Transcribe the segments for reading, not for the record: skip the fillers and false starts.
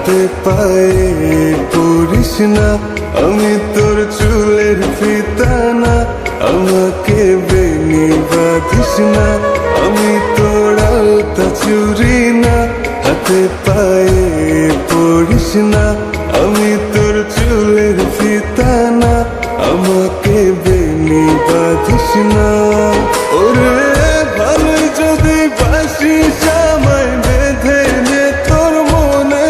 হাতে পায়ে পড়িস না, আমি তোর চুলের ফিতা না। আমাকে বেনি বাঁধিস না, আমি তোর আলতা চুরি না। হাতে পায়ে পড়িস না, আমি তোর চুলের ফিতা না। আমাকে বেনি বাঁধিস না। ওরে ভালোই যদি বাসিস আমায় বেঁধে নে তোর মনে।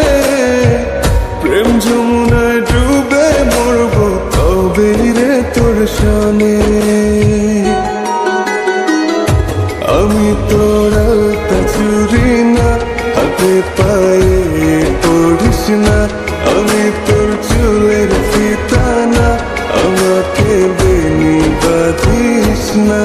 প্রেম যমুনায় ডুবে মরবো তবে রে তোর সনে। আমি তোর আলতা চুরি না, হাতে পায়ে পড়িস না। আমি তোর চুলের ফিতা না, আমাকে বেনি বাঁধিস না।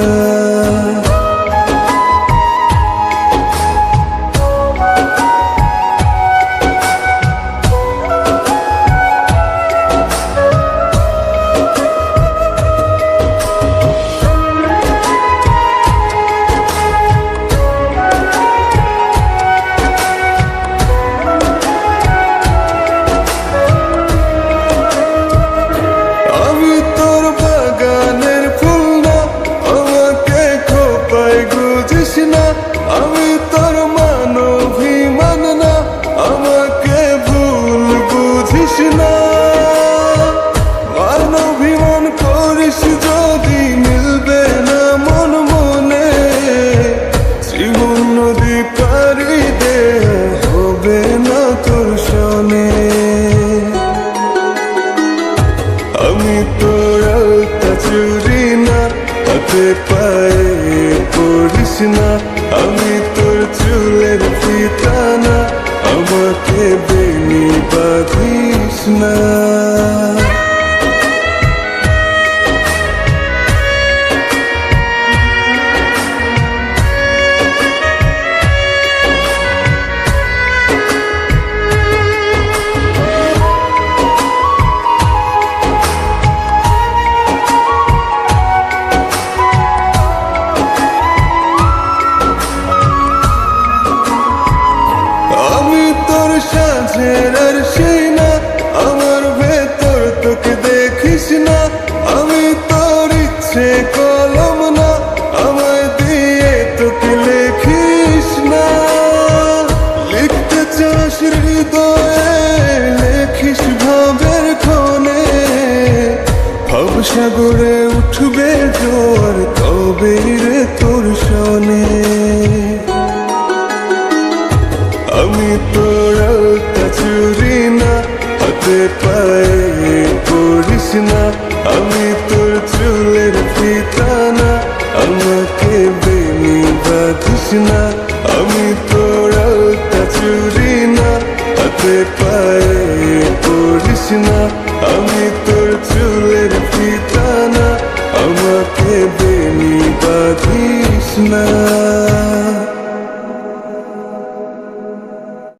আমি তোর মানভিমান না, আমাকে ভুল বুঝিস না। মানভিমান করিস যদি মিলবে না মন মনে। জীবন নদী পারি দে হবে না তোর সনে। আমি তোর আলতা চুরি না, হাতে পায়ে পড়িস না। আমি তোর চুলের ফিতা না, আমাকে বেনি বাঁধিস না। সাঁঝের আর সেই না, আমার ভেতর তোকে দেখিস না। আমি তোর ইচ্ছে কলম না, আমায় দিয়ে তোকে লেখিস না। লিখতে চাস হৃদয়ে লেখিস ভাবের ক্ষণে। ভবসাগরে উঠবে জোয়ার তবে রে তোর সনে। আমি তোর আলতা চুরি না, হাতে পায়ে পড়িস না। আমি তোর চুলের ফিতা না, আমাকে বেনি বাঁধিস না। আমি তোর আলতা চুরি না, হাতে পায়ে পড়িস না। আমি তোর চুলের ফিতা না, আমাকে বেনি বাঁধিস না।